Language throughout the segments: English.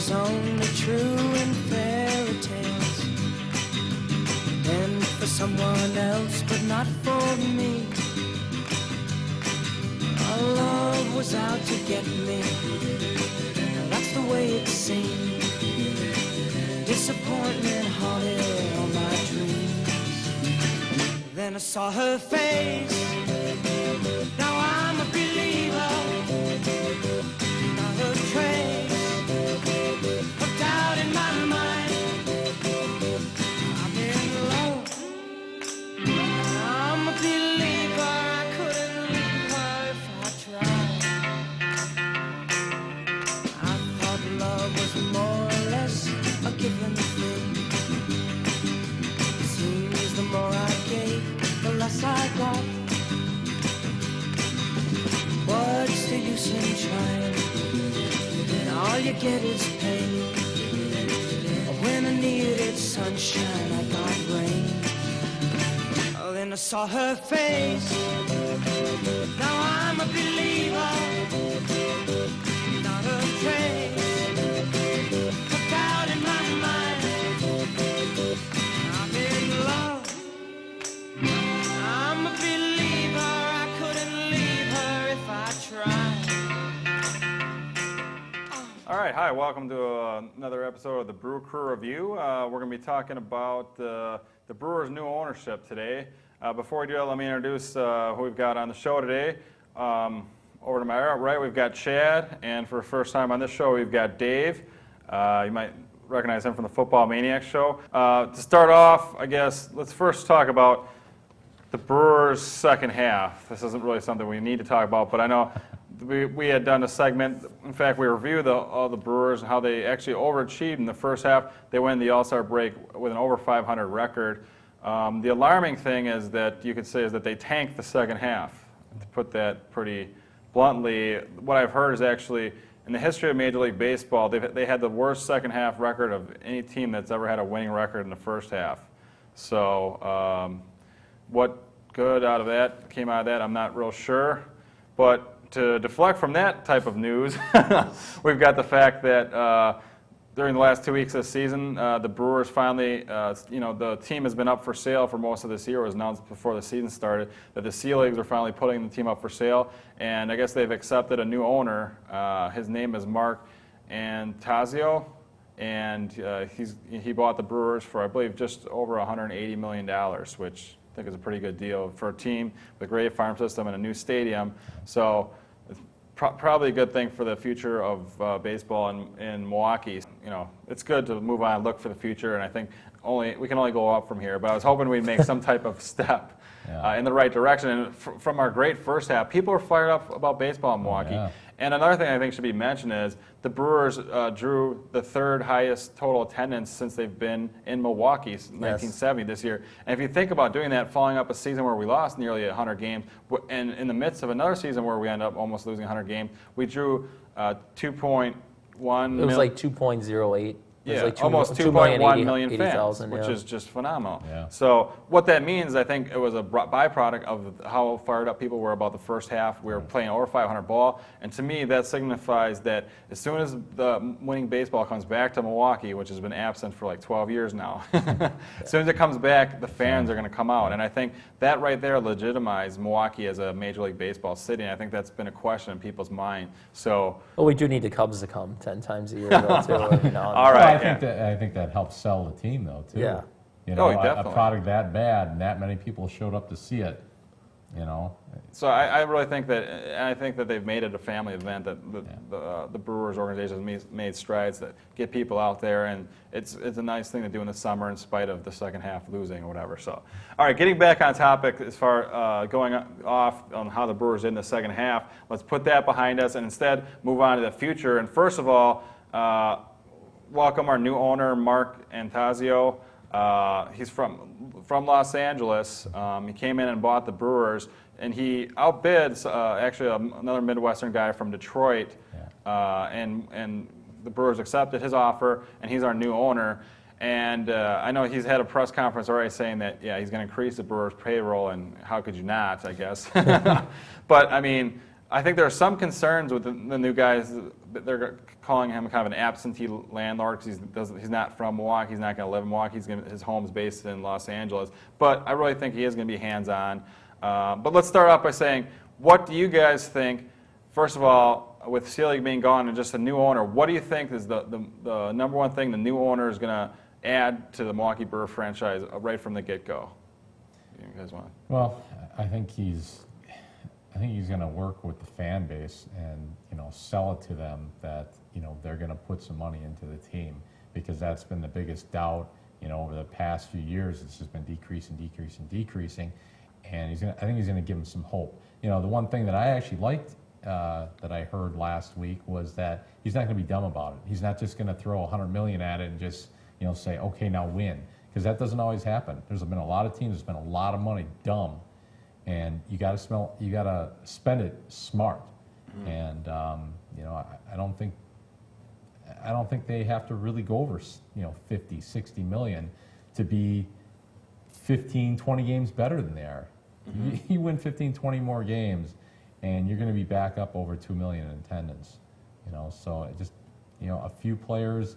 was only true in fairy tales, and for someone else, but not for me. Our love was out to get me, and that's the way it seemed. Disappointment haunted all my dreams. Then I saw her face. Now I'm a believer. Not a trace of doubt in my mind. I'm in love. I'm a believer. I couldn't leave her if I tried. I thought love was more or less a given thing. Seems the more I gave, the less I got. What's the use in trying? And all you get is pain. When I needed sunshine, I got rain. Oh, then I saw her face. Now I'm a believer. Not a trace. All right, hi, welcome to another episode of the Brew Crew Review. We're going to be talking about the Brewers' new ownership today. Before we do that, let me introduce who we've got on the show today. Over to my right, we've got Chad, and for the first time on this show, we've got Dave. You might recognize him from the Football Maniacs show. To start off, I guess, let's first talk about the Brewers' second half. This isn't really something we need to talk about, but I know we had done a segment. In fact, we reviewed all the Brewers and how they actually overachieved in the first half. They went the All-Star break with an over 500 record. The alarming thing is that you could say is that they tanked the second half. To put that pretty bluntly, what I've heard is actually in the history of Major League Baseball, they had the worst second half record of any team that's ever had a winning record in the first half. So what good out of that came out of that, I'm not real sure. But to deflect from that type of news, we've got the fact that during the last 2 weeks of the season, the Brewers finally, the team has been up for sale for most of this year. It was announced before the season started that the Sea Leagues are finally putting the team up for sale, and I guess they've accepted a new owner. His name is Mark Antazio, and he bought the Brewers for, I believe, just over $180 million, which I think is a pretty good deal for a team with a great farm system and a new stadium. So it's probably a good thing for the future of baseball in Milwaukee. You know, it's good to move on and look for the future, and I think we can only go up from here. But I was hoping we'd make some type of step in the right direction. And from our great first half, people are fired up about baseball in Milwaukee. Yeah. And another thing I think should be mentioned is the Brewers drew the third highest total attendance since they've been in Milwaukee since 1970 this year. And if you think about doing that, following up a season where we lost nearly 100 games, and in the midst of another season where we end up almost losing 100 games, we drew 2.1 million. It was like 2.08. Yeah, like almost 2.1 million fans, 000, which is just phenomenal. Yeah. So what that means, I think it was a byproduct of how fired up people were about the first half. We were playing over 500 ball, and to me that signifies that as soon as the winning baseball comes back to Milwaukee, which has been absent for like 12 years now, as soon as it comes back, the fans are going to come out. And I think that right there legitimized Milwaukee as a Major League Baseball city, and I think that's been a question in people's mind. So, well, we do need the Cubs to come 10 times a year, though, too. All right. I think that helps sell the team, though, too. Yeah. You know, definitely. a product that bad and that many people showed up to see it, you know. So I really think that, and I think that they've made it a family event, that the Brewers organization has made strides that get people out there, and it's a nice thing to do in the summer in spite of the second half losing or whatever. So, all right, getting back on topic as far going off on how the Brewers did in the second half, let's put that behind us and instead move on to the future. And first of all, welcome our new owner, Mark Antazio. He's from Los Angeles. He came in and bought the Brewers, and he outbids actually another Midwestern guy from Detroit. Yeah. And the Brewers accepted his offer, and he's our new owner. And I know he's had a press conference already saying that, he's going to increase the Brewers' payroll, and how could you not, I guess. But, I mean, I think there are some concerns with the new guys. They're calling him kind of an absentee landlord because he's not from Milwaukee. He's not going to live in Milwaukee. His home's based in Los Angeles. But I really think he is going to be hands-on. But let's start off by saying, what do you guys think, first of all, with Seelig being gone and just a new owner, what do you think is the number one thing the new owner is going to add to the Milwaukee Brewer franchise right from the get-go? You guys want? Well, I think he's going to work with the fan base and sell it to them that they're going to put some money into the team, because that's been the biggest doubt over the past few years. It's just been decreasing, and I think he's going to give them some hope. The one thing that I actually liked that I heard last week was that he's not going to be dumb about it. He's not just going to throw $100 million at it and just say, okay, now win, because that doesn't always happen. There's been a lot of teams that spend a lot of money dumb, and you got to spend it smart. Mm-hmm. And I don't think they have to really go over 50, 60 million to be 15, 20 games better than they are. Mm-hmm. You win 15, 20 more games, and you're going to be back up over 2 million in attendance. So it just a few players,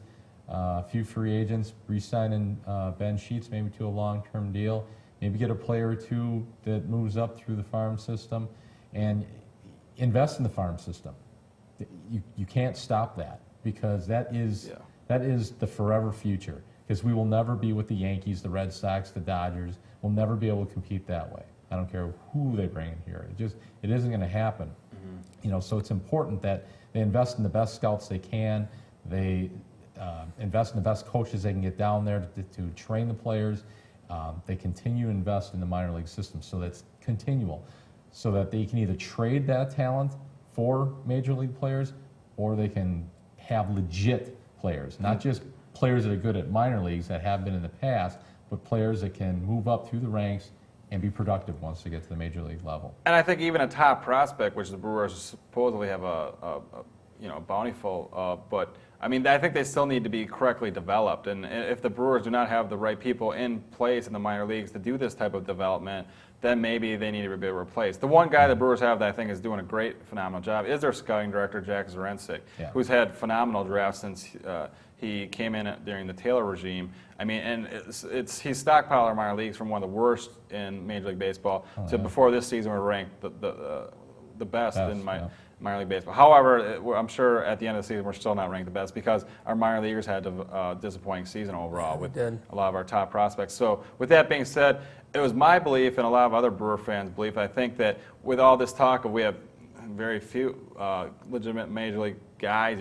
a few free agents, re-signing Ben Sheets maybe to a long-term deal. Maybe get a player or two that moves up through the farm system, and invest in the farm system. You can't stop that, because that is the forever future. Because we will never be with the Yankees, the Red Sox, the Dodgers. We'll never be able to compete that way. I don't care who they bring in here. It isn't going to happen. Mm-hmm. So it's important that they invest in the best scouts they can. They invest in the best coaches they can get down there to train the players. They continue to invest in the minor league system, so that's continual, so that they can either trade that talent for major league players, or they can have legit players, not just players that are good at minor leagues that have been in the past, but players that can move up through the ranks and be productive once they get to the major league level. And I think even a top prospect, which the Brewers supposedly have a bountiful, but I mean, I think they still need to be correctly developed. And if the Brewers do not have the right people in place in the minor leagues to do this type of development, then maybe they need to be replaced. The one guy the Brewers have that I think is doing a phenomenal job is their scouting director, Jack Zarincic, who's had phenomenal drafts since he came in during the Taylor regime. I mean, and he's stockpiled our minor leagues from one of the worst in Major League Baseball to before this season we're ranked the best in minor league baseball. However, I'm sure at the end of the season we're still not ranked the best, because our minor leaguers had a disappointing season overall with a lot of our top prospects. So with that being said, it was my belief, and a lot of other Brewer fans' belief, I think that with all this talk of we have very few legitimate major league guys,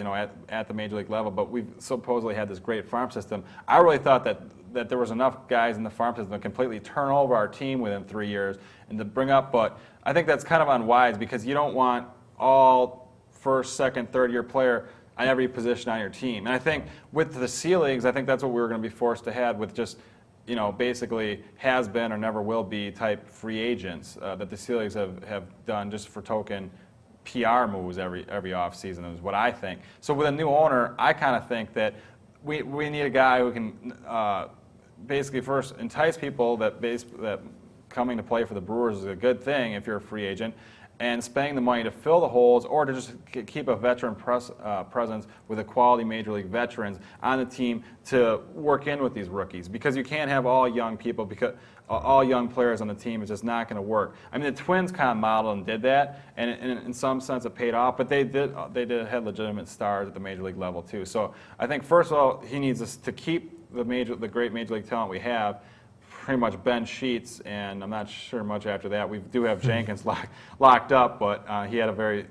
at the major league level, but we've supposedly had this great farm system. I really thought that there was enough guys in the farm system to completely turn over our team within 3 years and to bring up, but I think that's kind of unwise, because you don't want all first, second, third-year player on every position on your team. And I think with the Seeligs, I think that's what we were going to be forced to have with just, basically has been or never will be type free agents that the Seeligs have done just for token PR moves every offseason is what I think. So with a new owner, I kind of think that we need a guy who can basically first entice people that coming to play for the Brewers is a good thing if you're a free agent, and spending the money to fill the holes or to just keep a veteran presence with a quality major league veterans on the team to work in with these rookies, because you can't have all young people, because all young players on the team is just not going to work. I mean, the Twins kind of modeled and did that, and in some sense it paid off, but they did have legitimate stars at the major league level too. So I think first of all he needs us to keep the great major league talent we have. Pretty much Ben Sheets, and I'm not sure much after that. We do have Jenkins locked up, but he had a very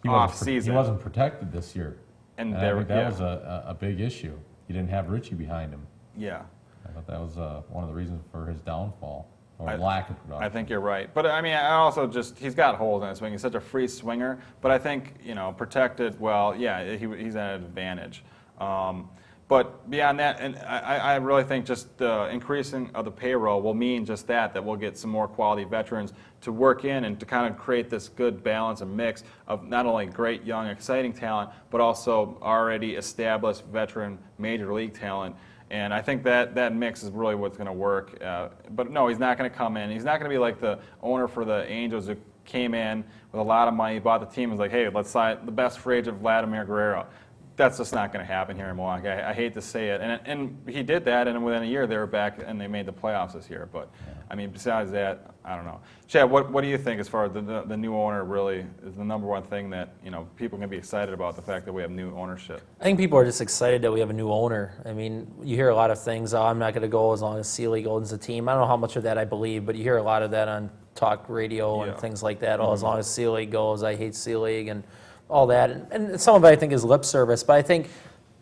off season. He wasn't protected this year, and that was a big issue. He didn't have Richie behind him. Yeah, I thought that was one of the reasons for his downfall, or lack of production. I think you're right, but I mean, I also he's got holes in his swing. He's such a free swinger, but I think protected well. Yeah, he's at an advantage. But beyond that, and I really think just the increasing of the payroll will mean just that we'll get some more quality veterans to work in and to kind of create this good balance and mix of not only great, young, exciting talent, but also already established veteran major league talent. And I think that mix is really what's going to work. But no, he's not going to come in. He's not going to be like the owner for the Angels who came in with a lot of money, bought the team, was like, hey, let's sign the best free agent, Vladimir Guerrero. That's just not going to happen here in Milwaukee. I hate to say it. And he did that, and within a year they were back and they made the playoffs this year. But, I mean, besides that, I don't know. Chad, what do you think as far as the new owner really is the number one thing that, people can be excited about, the fact that we have new ownership? I think people are just excited that we have a new owner. I mean, you hear a lot of things, I'm not going to go as long as Sealy owns the team. I don't know how much of that I believe, but you hear a lot of that on talk radio and things like that. As long as Sealy goes, I hate Sealy and all that. And some of it I think is lip service, but I think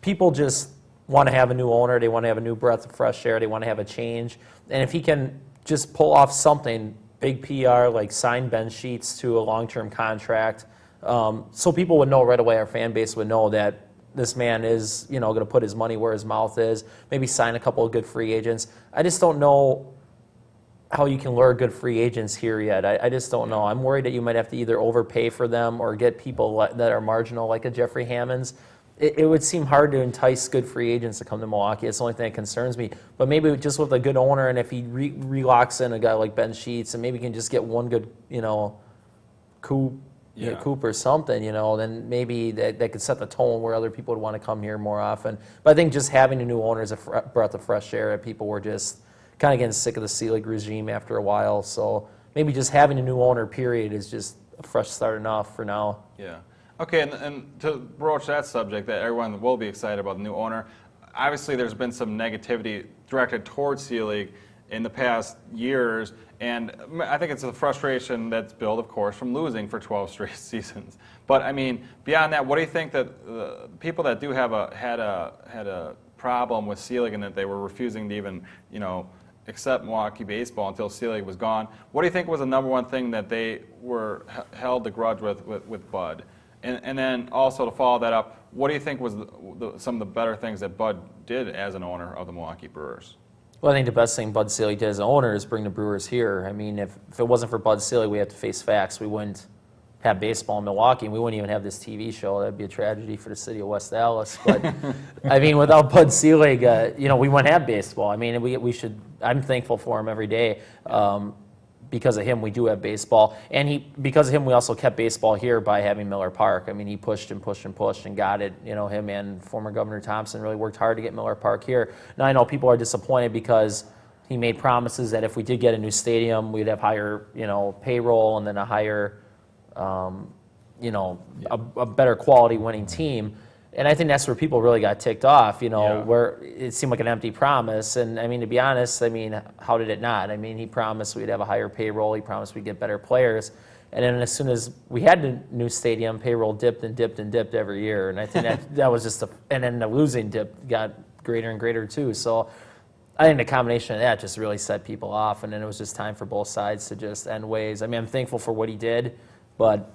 people just want to have a new owner. They want to have a new breath of fresh air. They want to have a change. And if he can just pull off something, big PR, like sign Ben Sheets to a long-term contract, so people would know right away, our fan base would know that this man is, going to put his money where his mouth is, maybe sign a couple of good free agents. I just don't know how you can lure good free agents here yet. I just don't know. I'm worried that you might have to either overpay for them or get people that are marginal, like a Jeffrey Hammonds. It would seem hard to entice good free agents to come to Milwaukee. It's the only thing that concerns me. But maybe just with a good owner, and if he relocks in a guy like Ben Sheets, and maybe he can just get one good, Coop or something, then maybe that could set the tone where other people would want to come here more often. But I think just having a new owner is a breath of fresh air. That people were just kind of getting sick of the Seelig regime after a while. So maybe just having a new owner, period, is just a fresh start enough for now. Yeah. Okay, and to broach that subject, that everyone will be excited about the new owner, obviously there's been some negativity directed towards Seelig in the past years, and I think it's a frustration that's built, of course, from losing for 12 straight seasons. But, I mean, beyond that, what do you think that the people that do have had a problem with Seelig and that they were refusing to even, accept Milwaukee baseball until Seelig was gone, what do you think was the number one thing that they were held the grudge with Bud? And then also to follow that up, what do you think was some of the better things that Bud did as an owner of the Milwaukee Brewers? Well, I think the best thing Bud Selig did as an owner is bring the Brewers here. I mean, if it wasn't for Bud Selig, we have to face facts. We wouldn't have baseball in Milwaukee, and we wouldn't even have this TV show. That'd be a tragedy for the city of West Dallas. But, I mean, without Bud Selig, we wouldn't have baseball. I mean, we should. I'm thankful for him every day. Because of him, we do have baseball. And because of him, we also kept baseball here by having Miller Park. I mean, he pushed and pushed and pushed and got it. Him and former Governor Thompson really worked hard to get Miller Park here. Now, I know people are disappointed because he made promises that if we did get a new stadium, we'd have higher, payroll and then a higher, a better quality winning team. And I think that's where people really got ticked off, where it seemed like an empty promise. And, I mean, to be honest, how did it not? I mean, he promised we'd have a higher payroll. He promised we'd get better players. And then as soon as we had the new stadium, payroll dipped and dipped and dipped every year. And I think that was just and then the losing dip got greater and greater, too. So I think the combination of that just really set people off. And then it was just time for both sides to just end ways. I mean, I'm thankful for what he did, but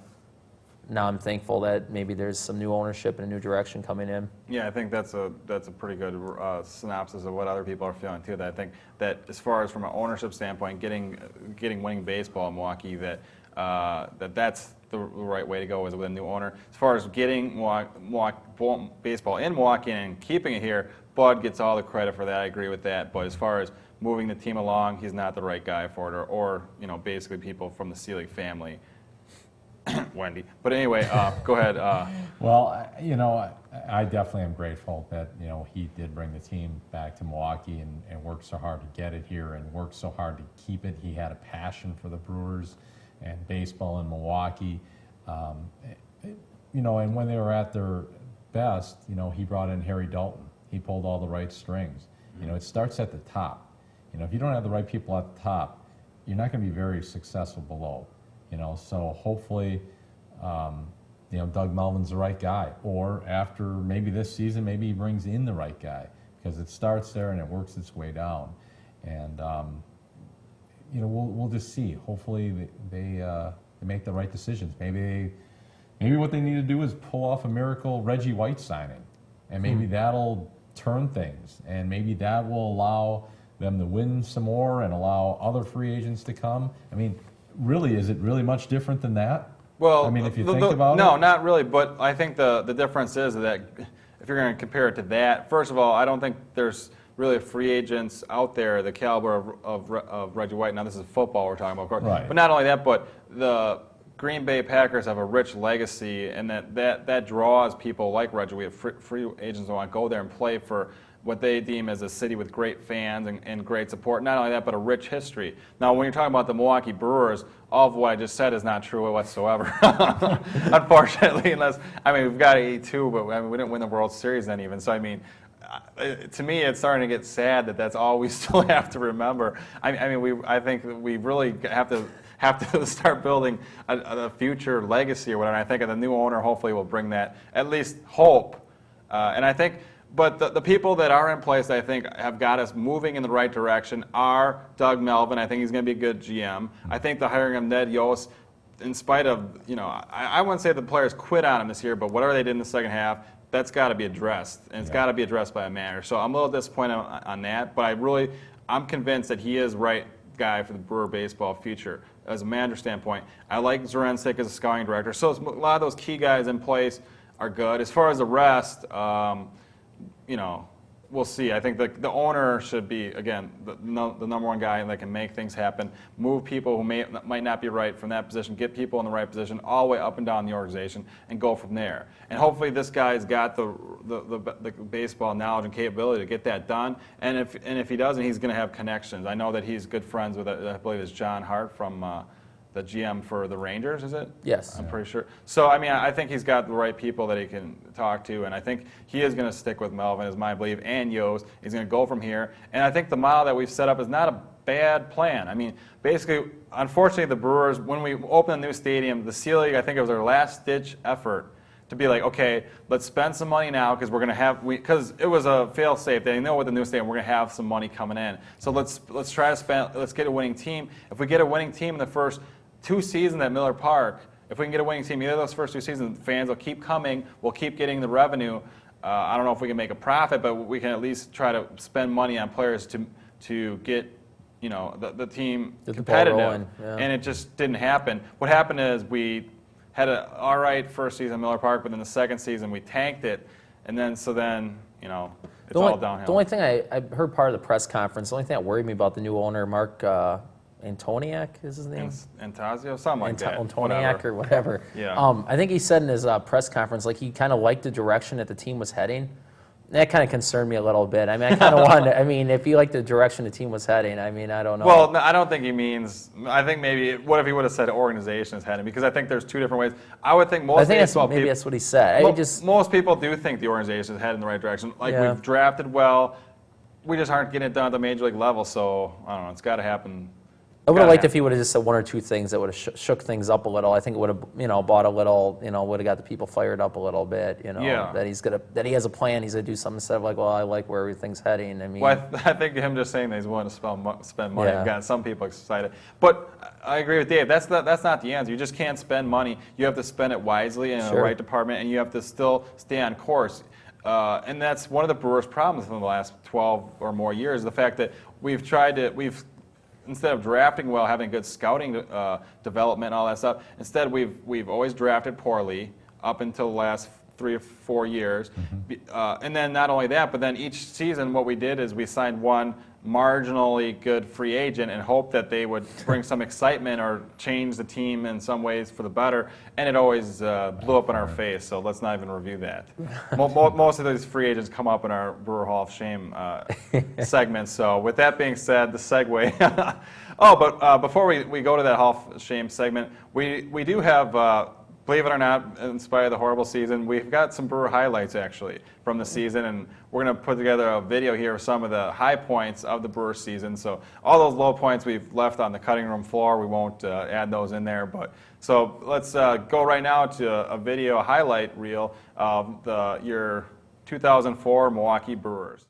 now I'm thankful that maybe there's some new ownership and a new direction coming in. Yeah, I think that's a pretty good synopsis of what other people are feeling too. That I think that as far as from an ownership standpoint, getting winning baseball in Milwaukee, that's the right way to go is with a new owner. As far as getting baseball in Milwaukee and keeping it here, Bud gets all the credit for that. I agree with that. But as far as moving the team along, he's not the right guy for it, or basically people from the Seelig family. Wendy. But anyway, go ahead. Well, I definitely am grateful that, he did bring the team back to Milwaukee and worked so hard to get it here and worked so hard to keep it. He had a passion for the Brewers and baseball in Milwaukee. And when they were at their best, he brought in Harry Dalton. He pulled all the right strings. It starts at the top. If you don't have the right people at the top, you're not going to be very successful below. So hopefully, Doug Melvin's the right guy. Or after maybe this season, maybe he brings in the right guy because it starts there and it works its way down. And we'll just see. Hopefully, they make the right decisions. Maybe what they need to do is pull off a miracle Reggie White signing, and maybe that'll turn things, and maybe that will allow them to win some more and allow other free agents to come. I mean, really, is it really much different than that? Well, if you think about it. No, not really. But I think the difference is that if you're going to compare it to that, first of all, I don't think there's really free agents out there the caliber of Reggie White. Now, this is football we're talking about, of course. Right. But not only that, but the Green Bay Packers have a rich legacy, and that draws people like Roger. We have free agents who want to go there and play for what they deem as a city with great fans and great support. Not only that, but a rich history. Now, when you're talking about the Milwaukee Brewers, all of what I just said is not true whatsoever. Unfortunately, we've got 82, but we didn't win the World Series then even. So, to me, it's starting to get sad that that's all we still have to remember. I think we really have to start building a future legacy or whatever. And I think the new owner hopefully will bring that, at least hope. And I think, but the people that are in place, I think, have got us moving in the right direction are Doug Melvin. I think he's going to be a good GM. I think the hiring of Ned Yost, in spite of, I wouldn't say the players quit on him this year, but whatever they did in the second half, that's got to be addressed, and it's got to be addressed by a manager. So I'm a little disappointed on that, but I'm convinced that he is the right guy for the Brewer baseball future as a manager standpoint. I like Zurensik as a scouting director, so a lot of those key guys in place are good. As far as the rest, we'll see. I think the owner should be, again, the number one guy that can make things happen, move people who might not be right from that position, get people in the right position all the way up and down the organization, and go from there. And hopefully this guy's got the baseball knowledge and capability to get that done. And if he doesn't, he's going to have connections. I know that he's good friends with, I believe it's John Hart from the GM for the Rangers, is it? Yes. I'm pretty sure. So, I think he's got the right people that he can talk to, and I think he is going to stick with Melvin, is my belief, and Yost. He's going to go from here. And I think the model that we've set up is not a bad plan. Basically, unfortunately, the Brewers, when we opened a new stadium, the C League, I think it was their last-ditch effort to be like, okay, let's spend some money now because we're going to have, because it was a fail-safe. They know with the new stadium we're going to have some money coming in. So let's try to spend, let's get a winning team. If we get a winning team in the first 2 seasons at Miller Park, if we can get a winning team, either of those first 2 seasons, fans will keep coming, we'll keep getting the revenue. I don't know if we can make a profit, but we can at least try to spend money on players to get the team competitive. And it just didn't happen. What happened is we had an all right first season at Miller Park, but then the second season we tanked it, and then it's all downhill. The only thing I heard part of the press conference, the only thing that worried me about the new owner, Mark Antoniak is his name? Antasio, something like that. Antoniak or whatever. Yeah. I think he said in his press conference, he kind of liked the direction that the team was heading. That kind of concerned me a little bit. I kind of wanted, if he liked the direction the team was heading, I don't know. Well, no, I don't think he means, I think maybe, what if he would have said organization is heading? Because I think there's 2 different ways. I would think most baseball people, that's what he said. Most people do think the organization is heading in the right direction. We've drafted well, we just aren't getting it done at the major league level, so, I don't know, it's got to happen. I would have liked if he would have just said 1 or 2 things that would have shook things up a little. I think it would have, bought a little, would have got the people fired up a little bit, that he has a plan, he's going to do something instead of I like where everything's heading. Well, I think him just saying that he's willing to spend money got some people excited. But I agree with Dave. That's not the answer. You just can't spend money. You have to spend it wisely in the right department, and you have to still stay on course. And that's one of the Brewers' problems in the last 12 or more years, the fact that instead of drafting well, having good scouting development and all that stuff, instead we've always drafted poorly up until the last 3 or 4 years. And then not only that, but then each season what we did is we signed one marginally good free agent and hoped that they would bring some excitement or change the team in some ways for the better, and it always blew up in our face, so let's not even review that. Most of these free agents come up in our Brewer Hall of Shame segment, so with that being said, the segue. But before we go to that Hall of Shame segment, we do have, believe it or not, in spite of the horrible season, we've got some Brewer highlights actually from the season, and we're going to put together a video here of some of the high points of the Brewer season. So all those low points we've left on the cutting room floor, we won't add those in there. But so let's go right now to a video highlight reel of your 2004 Milwaukee Brewers.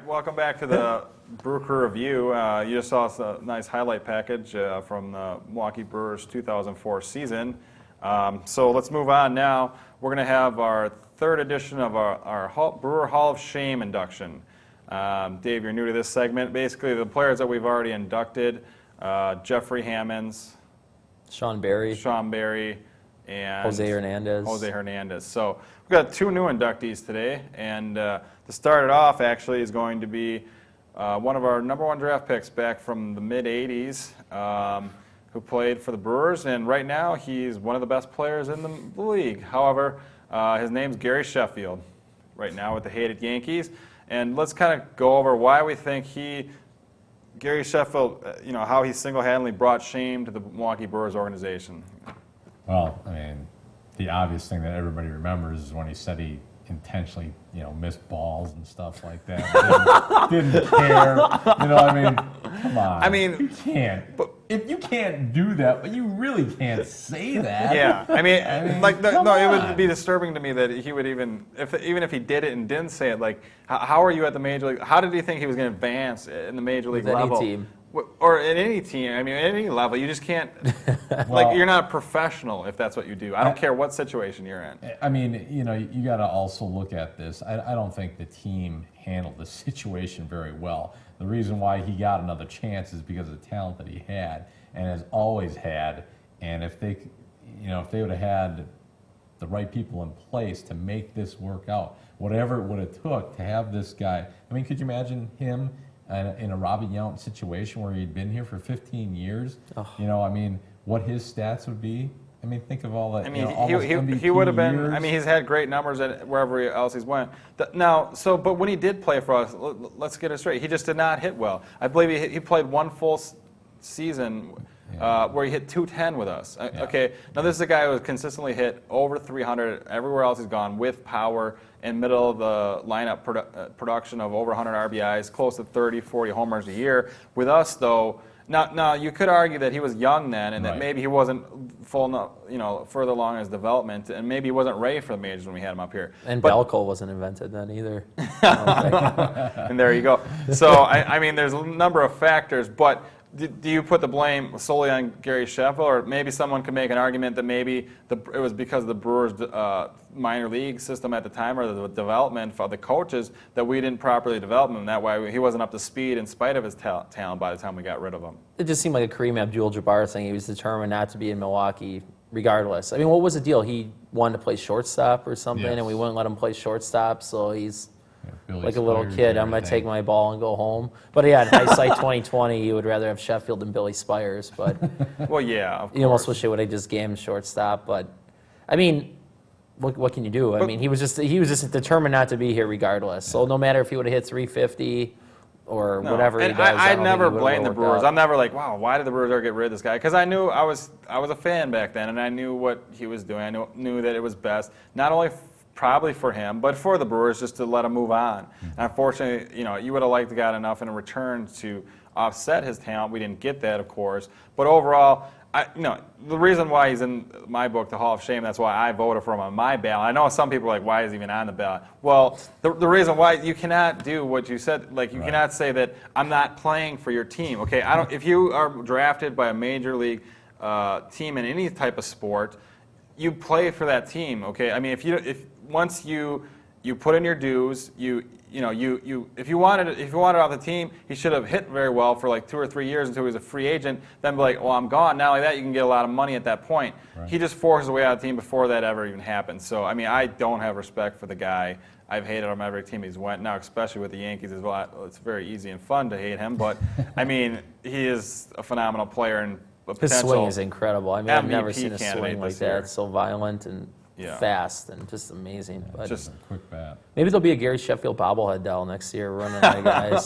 welcome back to the Brew Crew Review. You just saw a nice highlight package from the Milwaukee Brewers 2004 season. So let's move on now. We're going to have our third edition of our Brewer Hall of Shame induction. Dave, you're new to this segment. Basically, the players that we've already inducted, Jeffrey Hammonds, Sean Barry, and Jose Hernandez. So we've got two new inductees today, and to start it off, actually, is going to be one of our #1 draft picks back from the mid-'80s, who played for the Brewers, and right now he's one of the best players in the league. However, his name's Gary Sheffield, right now with the hated Yankees, and let's kind of go over why we think Gary Sheffield, how he single-handedly brought shame to the Milwaukee Brewers organization. Well, I mean, the obvious thing that everybody remembers is when he said he intentionally, missed balls and stuff like that. Didn't care. I mean, come on. I mean, you can't. But if you can't do that, but you really can't say that. Yeah, I mean it would be disturbing to me that he would even if he did it and didn't say it. Like, how are you at the major league? How did he think he was going to advance in the major league level? Any team. Or at any team, I mean, at any level, you just can't, you're not a professional if that's what you do. I don't care what situation you're in. I mean, you got to also look at this. I don't think the team handled the situation very well. The reason why he got another chance is because of the talent that he had and has always had. And if they would have had the right people in place to make this work out, whatever it would have took to have this guy. I mean, could you imagine him in a Robbie Yount situation where he'd been here for 15 years, what his stats would be. I mean, think of all that. He would have been. I mean, he's had great numbers at wherever else he's went. But when he did play for us, let's get it straight. He just did not hit well. I believe he played one full season where he hit .210 with us. Yeah. Okay, now this is a guy who has consistently hit over 300 everywhere else he's gone with power in middle of the lineup production of over 100 RBIs, close to 30, 40 homers a year. With us, though, now you could argue that he was young then and that maybe he wasn't full enough, further along in his development, and maybe he wasn't ready for the majors when we had him up here. And Belco wasn't invented then either. And there you go. So, I mean, there's a number of factors, but do you put the blame solely on Gary Sheffield, or maybe someone could make an argument that maybe it was because of the Brewers' minor league system at the time, or the development of the coaches, that we didn't properly develop him, and that why he wasn't up to speed in spite of his talent by the time we got rid of him? It just seemed like a Kareem Abdul-Jabbar thing. He was determined not to be in Milwaukee regardless. I mean, what was the deal? He wanted to play shortstop or something, and we wouldn't let him play shortstop, so he's like a little kid. I'm going to take my ball and go home. But yeah, in hindsight 2020, he would rather have Sheffield than Billy Spires. But well, yeah, of course. You almost wish they would have just gave him shortstop. But I mean, what can you do? I mean, he was just determined not to be here regardless. So no matter if he would have hit 350 or whatever he does. I never blame the Brewers. I'm never like, wow, why did the Brewers ever get rid of this guy? Because I knew I was a fan back then, and I knew what he was doing. I knew that it was best, not only probably for him, but for the Brewers, just to let him move on. And unfortunately, you would have liked to got enough in return to offset his talent. We didn't get that, of course. But overall, the reason why he's in my book, the Hall of Shame, that's why I voted for him on my ballot. I know some people are like, why is he even on the ballot? Well, the reason why, you cannot do what you said. Like, you cannot say that I'm not playing for your team. Okay, if you are drafted by a major league team in any type of sport, you play for that team. Okay, I mean, once you put in your dues, if you wanted off the team, he should have hit very well for like 2 or 3 years until he was a free agent. Then be like, well, I'm gone. Not only that, you can get a lot of money at that point. Right. He just forced his way out of the team before that ever even happened. So I mean, I don't have respect for the guy. I've hated him every team he's went. Now, especially with the Yankees as well, it's very easy and fun to hate him. But I mean, he is a phenomenal player and his swing is incredible. I mean, I've never seen a candidate swing like that. It's so violent and fast and just amazing. But just a quick bat. Maybe there'll be a Gary Sheffield bobblehead doll next year running my guys.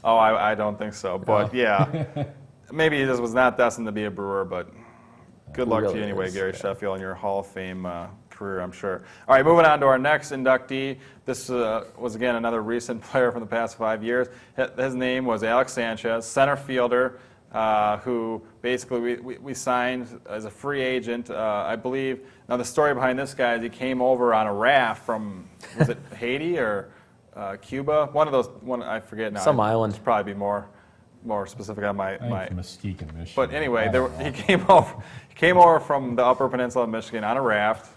Oh, I don't think so. But yeah, maybe he just was not destined to be a Brewer. But good luck to you anyway, Gary Sheffield, in your Hall of Fame career, I'm sure. All right, moving on to our next inductee. This was, again, another recent player from the past 5 years. His name was Alex Sanchez, center fielder, who basically we signed as a free agent, I believe. Now, the story behind this guy is he came over on a raft from, was it Haiti or Cuba. One of those. One I forget now. Some island. It's probably be more specific on my. I think Muskegon, Michigan. But anyway, I don't know. he came over from the Upper Peninsula of Michigan on a raft,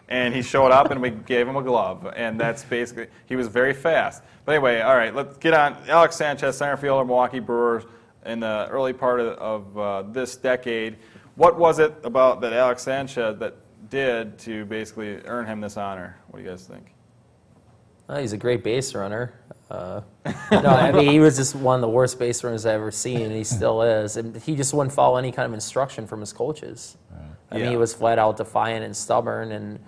and he showed up, and we gave him a glove, and that's basically. He was very fast. But anyway, all right, let's get on. Alex Sanchez, center fielder, Milwaukee Brewers, in the early part of this decade. What was it about that Alex Sanchez that did to basically earn him this honor? What do you guys think? He's a great base runner. No, I mean, he was just one of the worst base runners I've ever seen, and he still is. And he just wouldn't follow any kind of instruction from his coaches. I mean, he was flat out defiant and stubborn, and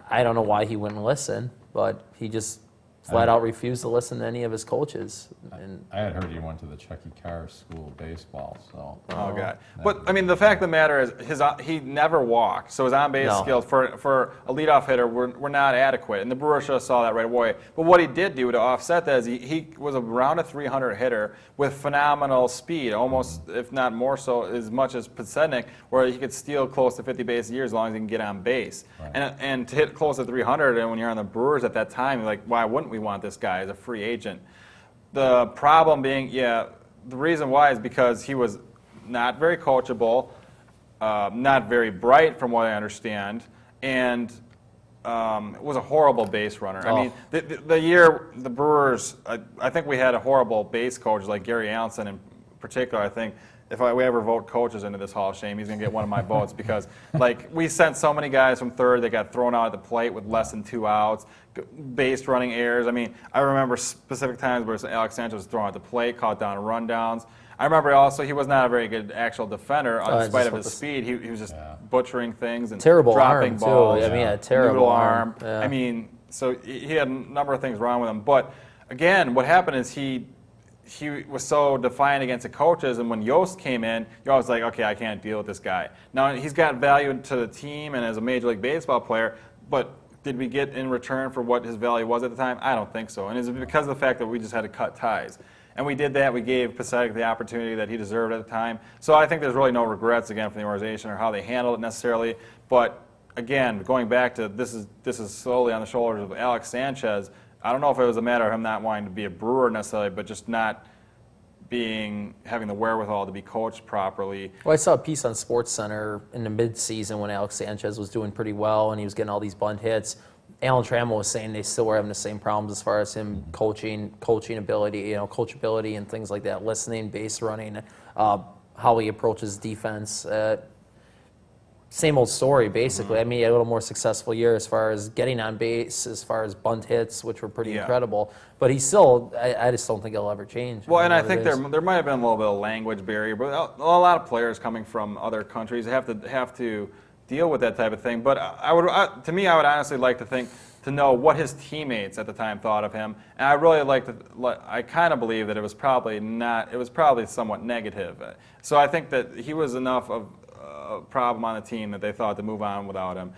I don't know why he wouldn't listen, but he just flat out refused to listen to any of his coaches. And I had heard he went to the Chucky Carr School of Baseball, so. Oh, God. But, I mean, the fact of the matter is he never walked, so his on-base skills for a leadoff hitter were not adequate, and the Brewers should have saw that right away. But what he did do to offset that is he was around a 300 hitter with phenomenal speed, almost, if not more so, as much as Pacenik, where he could steal close to 50 base a year as long as he can get on base. Right. And to hit close to 300, and when you're on the Brewers at that time, you're like, why wouldn't we want this guy as a free agent? The problem being, the reason why is because he was not very coachable, not very bright from what I understand, and was a horrible base runner. I mean, the year the Brewers, I think we had a horrible base coach like Gary Allenson in particular. I think if we ever vote coaches into this Hall of Shame, he's going to get one of my votes because, like, we sent so many guys from third that got thrown out at the plate with less than 2 outs, base running errors. I mean, I remember specific times where Alex Sanchez was thrown at the plate, caught down rundowns. I remember also he was not a very good actual defender, despite of his speed. He was just butchering things and terrible dropping arm balls. too. I mean, a terrible noodle arm. Yeah. I mean, so he had a number of things wrong with him. But again, what happened is he was so defiant against the coaches, and when Yost came in, you're always like, okay, I can't deal with this guy. Now, he's got value to the team and as a Major League Baseball player, but did we get in return for what his value was at the time? I don't think so. And it's because of the fact that we just had to cut ties. And we did that. We gave Pacetic the opportunity that he deserved at the time. So I think there's really no regrets, again, from the organization or how they handled it necessarily. But, again, going back to this is solely on the shoulders of Alex Sanchez. I don't know if it was a matter of him not wanting to be a Brewer necessarily, but just not having the wherewithal to be coached properly. Well, I saw a piece on SportsCenter in the mid-season when Alex Sanchez was doing pretty well and he was getting all these bunt hits. Alan Trammell was saying they still were having the same problems as far as him coaching ability, coachability and things like that, listening, base running, how he approaches defense. Same old story, basically. I mean, he had a little more successful year as far as getting on base, as far as bunt hits, which were pretty incredible. But he's still, I just don't think it'll ever change. Well, and I think there might have been a little bit of language barrier, but a lot of players coming from other countries have to deal with that type of thing. But I would honestly like to know what his teammates at the time thought of him, and I really I kind of believe that it was probably somewhat negative. So I think that he was enough of a problem on the team that they thought to move on without him.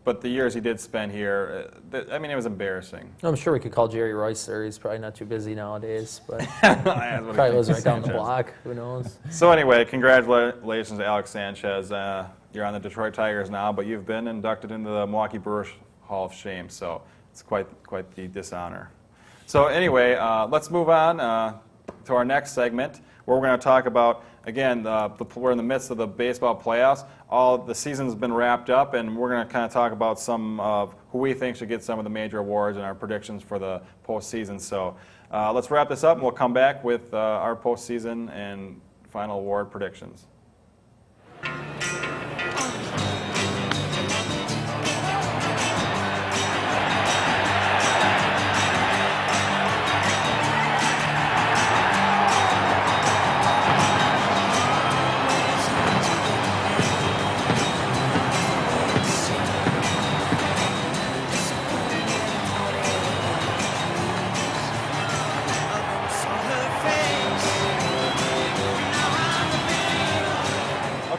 But the years he did spend here, it was embarrassing. I'm sure we could call Jerry Royce there. He's probably not too busy nowadays, but probably lives right down the block. Who knows? So anyway, congratulations to Alex Sanchez. You're on the Detroit Tigers now, but you've been inducted into the Milwaukee Brewers Hall of Shame, so it's quite the dishonor. So anyway, let's move on to our next segment, where we're going to talk about, again, we're in the midst of the baseball playoffs. All the season's been wrapped up, and we're going to kind of talk about some of who we think should get some of the major awards and our predictions for the postseason. So let's wrap this up, and we'll come back with our postseason and final award predictions.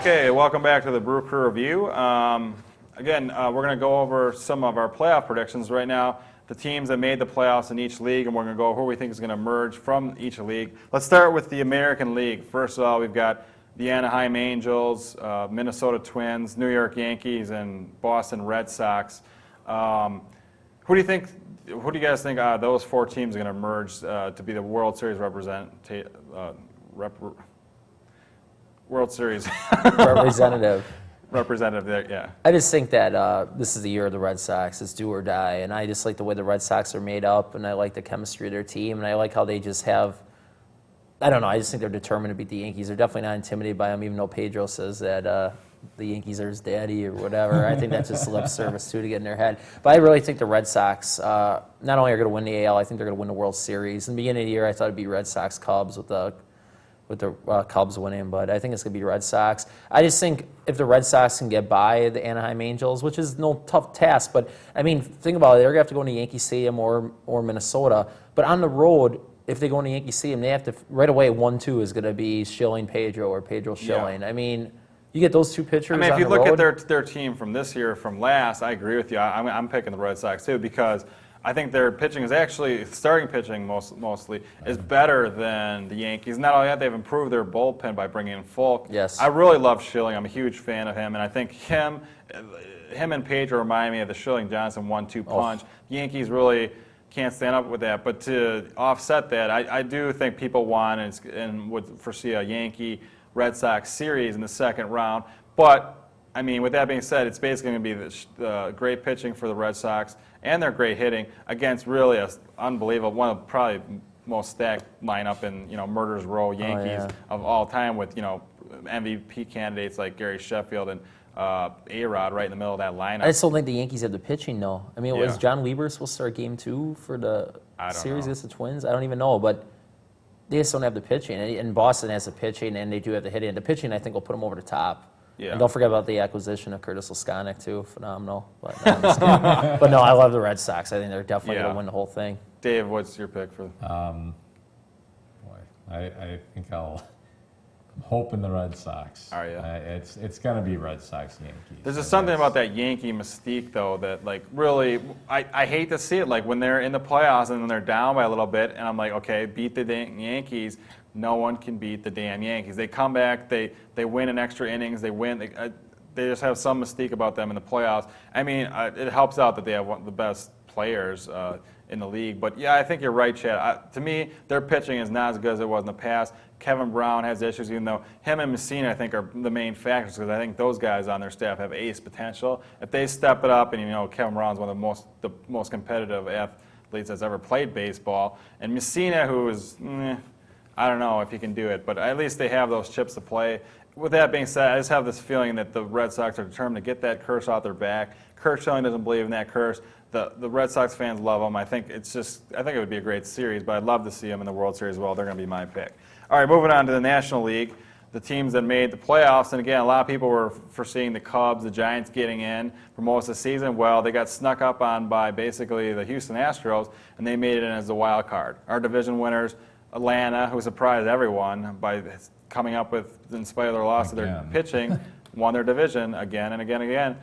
Okay, welcome back to the Brew Crew Review. Again, we're going to go over some of our playoff predictions right now, the teams that made the playoffs in each league, and we're going to go over who we think is going to emerge from each league. Let's start with the American League. First of all, we've got the Anaheim Angels, Minnesota Twins, New York Yankees, and Boston Red Sox. Who do you think who do you guys think those 4 teams are going to merge to be the World Series World Series representative there? Yeah. I just think that this is the year of the Red Sox. It's do or die, and I just like the way the Red Sox are made up, and I like the chemistry of their team, and I like how they just have. I don't know. I just think they're determined to beat the Yankees. They're definitely not intimidated by them, even though Pedro says that the Yankees are his daddy or whatever. I think that's just lip service too to get in their head. But I really think the Red Sox not only are going to win the AL, I think they're going to win the World Series. In the beginning of the year, I thought it'd be Red Sox Cubs with the Cubs winning, but I think it's going to be Red Sox. I just think if the Red Sox can get by the Anaheim Angels, which is no tough task, but I mean, think about it. They're going to have to go into Yankee Stadium or Minnesota, but on the road, if they go into Yankee Stadium, they have to right away. 1-2 is going to be Schilling Pedro or Pedro Schilling. Yeah. I mean, you get those 2 pitchers. I mean, if you on look the road, at their team from this year, from last, I agree with you. I'm picking the Red Sox too because I think their pitching is actually starting pitching mostly is better than the Yankees. Not only that, they've improved their bullpen by bringing in Folk. Yes. I really love Schilling. I'm a huge fan of him, and I think him and Pedro remind me of the Schilling-Johnson 1-2 punch. Yankees really can't stand up with that. But to offset that, I do think people want and would foresee a Yankee-Red Sox series in the second round. But, I mean, with that being said, it's basically going to be the great pitching for the Red Sox and their great hitting against really an unbelievable, one of probably most stacked lineup in, Murder's Row Yankees of all time with, MVP candidates like Gary Sheffield and A-Rod right in the middle of that lineup. I just don't think the Yankees have the pitching, though. I mean, was Yeah. John Weber supposed to start Game 2 for the I don't series know. against the Twins? I don't even know, but they just don't have the pitching. And Boston has the pitching, and they do have the hitting. The pitching, I think, will put them over the top. Yeah. And don't forget about the acquisition of Curtis Laskanik, too. Phenomenal. But no, I'm just kidding. But no, I love the Red Sox. I think they're definitely going to win the whole thing. Dave, what's your pick for? Boy, I think I'm hoping the Red Sox. Are you? It's going to be Red Sox Yankees. There's just something about that Yankee mystique, though, that, like, really, I hate to see it. Like, when they're in the playoffs and then they're down by a little bit, and I'm like, okay, beat the Yankees. No one can beat the damn Yankees. They come back, they win in extra innings, they win. They just have some mystique about them in the playoffs. I mean, it helps out that they have one of the best players in the league. But, yeah, I think you're right, Chad. To me, their pitching is not as good as it was in the past. Kevin Brown has issues, even though him and Messina, I think, are the main factors because I think those guys on their staff have ace potential. If they step it up, and, Kevin Brown's one of the most competitive athletes that's ever played baseball. And Messina, who is, I don't know if he can do it, but at least they have those chips to play. With that being said, I just have this feeling that the Red Sox are determined to get that curse off their back. Kurt Schilling doesn't believe in that curse. The Red Sox fans love him. I think it would be a great series, but I'd love to see them in the World Series as well. They're going to be my pick. All right, moving on to the National League, the teams that made the playoffs. And again, a lot of people were foreseeing the Cubs, the Giants getting in for most of the season. Well, they got snuck up on by basically the Houston Astros, and they made it in as the wild card. Our division winners, Atlanta, who surprised everyone by coming up with, in spite of their loss of their pitching, won their division again and again and again.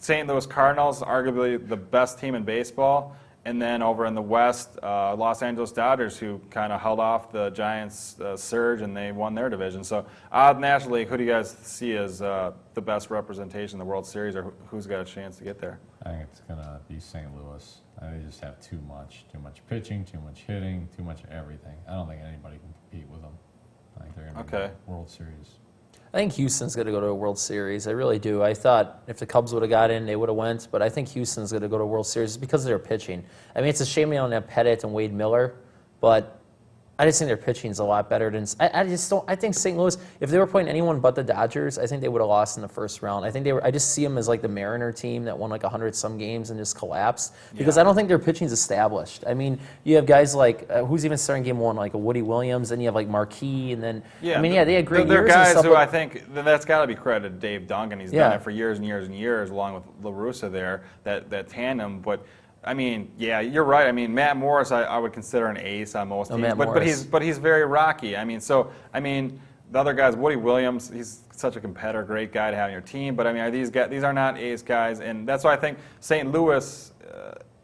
St. Louis Cardinals, arguably the best team in baseball. And then over in the West, Los Angeles Dodgers, who kind of held off the Giants' surge, and they won their division. So, National League, who do you guys see as the best representation in the World Series, or who's got a chance to get there? I think it's going to be St. Louis. They just have too much pitching, too much hitting, too much everything. I don't think anybody can compete with them. I think they're going to be in the World Series. I think Houston's going to go to a World Series. I really do. I thought if the Cubs would have got in, they would have went. But I think Houston's going to go to a World Series because of their pitching. I mean, it's a shame they don't have Pettit and Wade Miller, but I just think their pitching's a lot better than. I just don't. I think St. Louis, if they were playing anyone but the Dodgers, I think they would have lost in the first round. I think they were. I just see them as like the Mariner team that won like 100-some games and just collapsed because I don't think their pitching's established. I mean, you have guys like who's even starting game one, like a Woody Williams, and you have like Marquis, and then they had great years. They're guys and stuff, who I think that's got to be credited to Dave Duncan. He's done it for years and years and years, along with La Russa there, that tandem, but. I mean, yeah, you're right. I mean, Matt Morris, I would consider an ace on most teams, but he's very rocky. I mean, the other guys, Woody Williams, he's such a competitor, great guy to have on your team. But I mean, these are not ace guys, and that's why I think St. Louis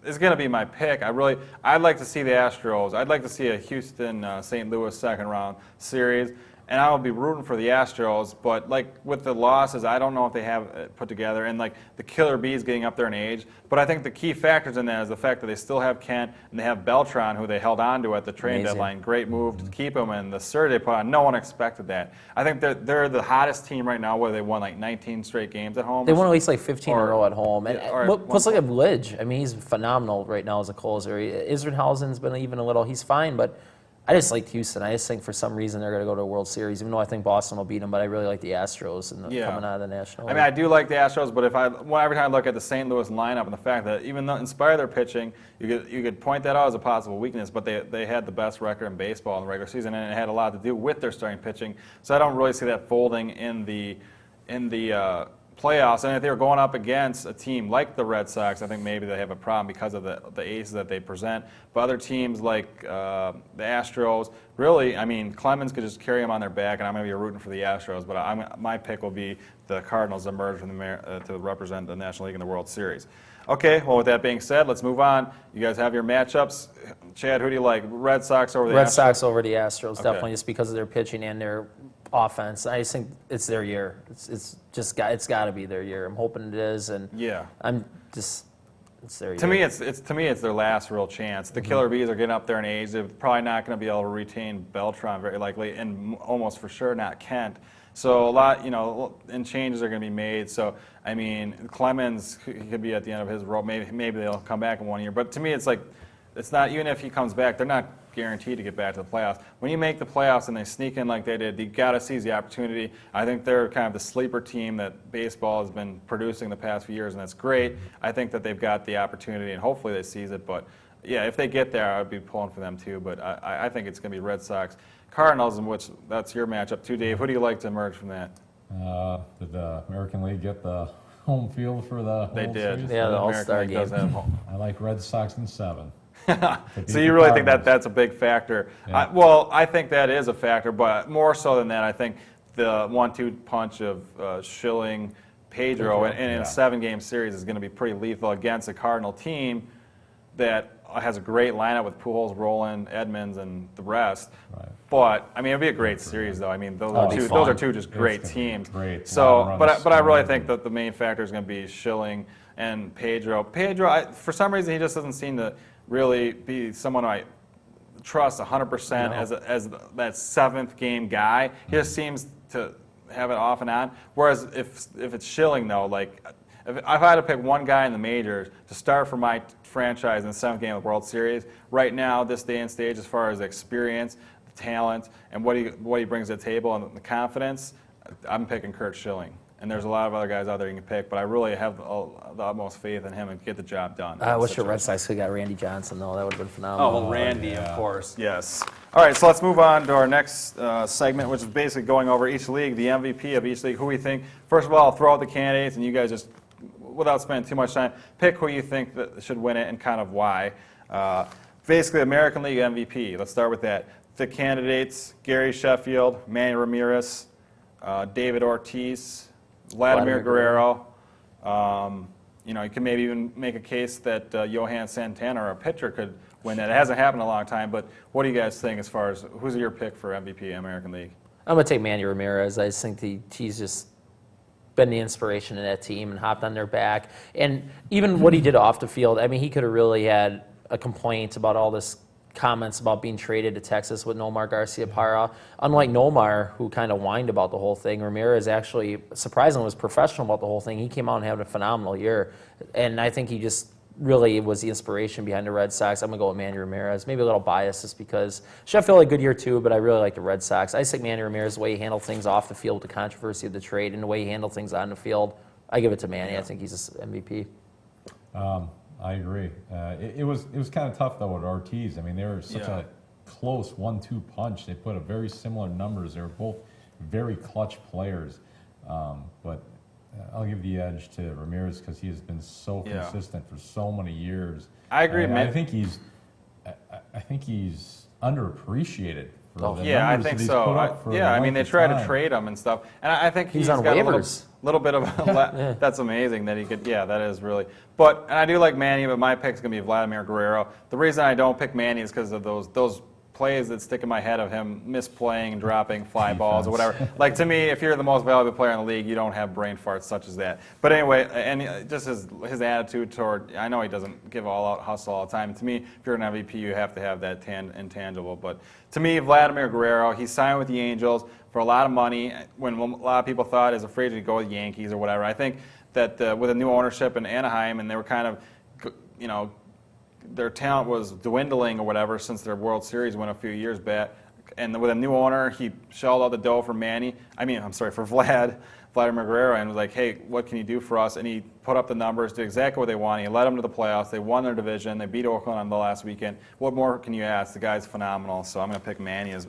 is going to be my pick. I'd like to see the Astros. I'd like to see a Houston St. Louis second round series. and I will be rooting for the Astros, but like with the losses, I don't know if they have it put together, and like the killer bees getting up there in age. But I think the key factors in that is the fact that they still have Kent and they have Beltran, who they held on to at the trade Amazing. deadline. Great move to keep him, and the surge they put on, no one expected that. I think they're the hottest team right now, where they won like 19 straight games at home. They won at least like 15 in a Or- row at home. And yeah, or at plus, one look at Lidge. I mean, he's phenomenal right now as a closer. Isringhausen's been even a little. He's fine, but I just like Houston. I just think for some reason they're going to go to a World Series, even though I think Boston will beat them. But I really like the Astros and Yeah. coming out of the National I League. mean, I do like the Astros, but every time I look at the St. Louis lineup and the fact that even though in spite of their pitching, you could point that out as a possible weakness, but they had the best record in baseball in the regular season, and it had a lot to do with their starting pitching. So I don't really see that folding in the playoffs. And if they were going up against a team like the Red Sox, I think maybe they have a problem because of the aces that they present. But other teams like the Astros, really, I mean, Clemens could just carry them on their back, and I'm going to be rooting for the Astros. But my pick will be the Cardinals to emerge from to represent the National League in the World Series. Okay, well, with that being said, let's move on. You guys have your matchups. Chad, who do you like? Red Sox over the Red Astros? Sox over the Astros, Okay. definitely, just because of their pitching and their offense. I just think it's their year. It's got to be their year. I'm hoping it is, and Yeah. it's their year. To me, it's their last real chance. The Killer Bees are getting up there in age. They're probably not going to be able to retain Beltran very likely, and almost for sure not Kent. So a lot, and changes are going to be made. So I mean, Clemens, he could be at the end of his rope. Maybe they'll come back in 1 year. But to me, it's like, it's not, even if he comes back, they're not guaranteed to get back to the playoffs. When you make the playoffs and they sneak in like they did, you got to seize the opportunity. I think they're kind of the sleeper team that baseball has been producing the past few years, and that's great. I think that they've got the opportunity, and hopefully they seize it. But yeah, if they get there, I'd be pulling for them too. But I think it's going to be Red Sox Cardinals, in which that's your matchup too, Dave. Who do you like to emerge from that? Did the American League get the home field for the They World did. Series? Yeah, the American All-Star League does game. have home. I like Red Sox in 7. So you really think that Cardinals. that's a big factor? Yeah. I think that is a factor, but more so than that, I think the 1-2 punch of Schilling, Pedro, and in yeah. a 7-game series is going to be pretty lethal against a Cardinal team that has a great lineup with Pujols, Roland, Edmonds, and the rest. Right. But I mean, it'll be a great series, though. I mean, those That'll are be two. fun. Those are two just great It's gonna be teams. great. So, Long runs, but I really strong. think that the main factor is going to be Schilling and Pedro. Pedro, for some reason, he just doesn't seem to really be someone I trust 100% No. as that 7th game guy. He just seems to have it off and on. Whereas if it's Schilling, though, like if I had to pick one guy in the majors to start for my franchise in the 7th game of the World Series, right now, this day and stage, as far as experience, the talent, and what he brings to the table and the confidence, I'm picking Kurt Schilling. And there's a lot of other guys out there you can pick, but I really have the utmost faith in him and get the job done. I wish the Red Sox could have got Randy Johnson, though. That would have been Oh, phenomenal. well, Randy, yeah. of course. Yes. All right, so let's move on to our next segment, which is basically going over each league, the MVP of each league, who we think. First of all, I'll throw out the candidates, and you guys just, without spending too much time, pick who you think that should win it and kind of why. Basically, American League MVP. Let's start with that. The candidates: Gary Sheffield, Manny Ramirez, David Ortiz, Vladimir Guerrero. You can maybe even make a case that Johan Santana, or a pitcher, could win that. It hasn't happened in a long time, but what do you guys think as far as who's your pick for MVP American League? I'm going to take Manny Ramirez. I just think he's just been the inspiration in that team and hopped on their back. And even what he did off the field, I mean, he could have really had a complaint about all this comments about being traded to Texas with Nomar Garciaparra. Unlike Nomar, who kind of whined about the whole thing, Ramirez actually, surprisingly, was professional about the whole thing. He came out and had a phenomenal year. And I think he just really was the inspiration behind the Red Sox. I'm going to go with Manny Ramirez. Maybe a little biased just because Sheffield had a good year too, but I really like the Red Sox. I just think Manny Ramirez, the way he handled things off the field with the controversy of the trade and the way he handled things on the field, I give it to Manny. I think he's MVP. I agree. It was kind of tough, though, with Ortiz. I mean, they were such a close 1-2 punch. They put up very similar numbers. They were both very clutch players. But I'll give the edge to Ramirez because he has been so consistent for so many years. I agree, I think he's underappreciated. For the Yeah, I numbers think that he's so. put up for a I mean, they length of tried to time. trade him and stuff, and I think He's got on a waivers. little bit of a that's amazing that he could. Yeah, that is really. But and I do like Manny, but my pick's gonna be Vladimir Guerrero. The reason I don't pick Manny is because of those plays that stick in my head of him misplaying and dropping fly balls or whatever. Like, to me, if you're the most valuable player in the league, you don't have brain farts such as that. But anyway, and just his attitude toward, I know he doesn't give all-out hustle all the time. To me, if you're an MVP, you have to have that intangible. But to me, Vladimir Guerrero, he signed with the Angels for a lot of money when a lot of people thought as a free agent he'd go with the Yankees or whatever. I think that with a new ownership in Anaheim, and they were kind of, you know, their talent was dwindling or whatever since their World Series win a few years back. And with a new owner, he shelled out the dough for for Vladimir Guerrero, and was like, hey, what can you do for us? And he put up the numbers, did exactly what they wanted. He led them to the playoffs. They won their division. They beat Oakland on the last weekend. What more can you ask? The guy's phenomenal. So I'm going to pick Manny as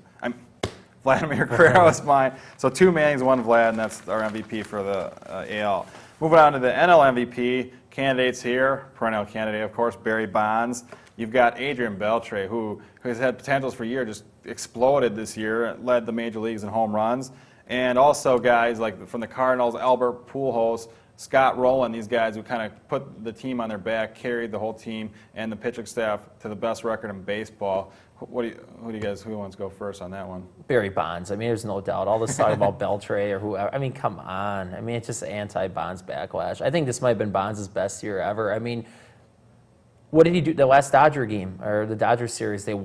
Vladimir Guerrero is mine. So 2 Mannings, 1 Vlad, and that's our MVP for the AL. Moving on to the NL MVP. Candidates here, perennial candidate, of course, Barry Bonds. You've got Adrian Beltre, who has had potentials for years, just exploded this year, led the major leagues in home runs. And also guys like from the Cardinals, Albert Pujols, Scott Rowland, these guys who kind of put the team on their back, carried the whole team and the pitching staff to the best record in baseball. Who wants to go first on that one? Barry Bonds. I mean, there's no doubt. All this talk about Beltre or whoever. I mean, come on. I mean, it's just anti-Bonds backlash. I think this might have been Bonds' best year ever. I mean, what did he do? The last Dodger game, or the Dodger series, they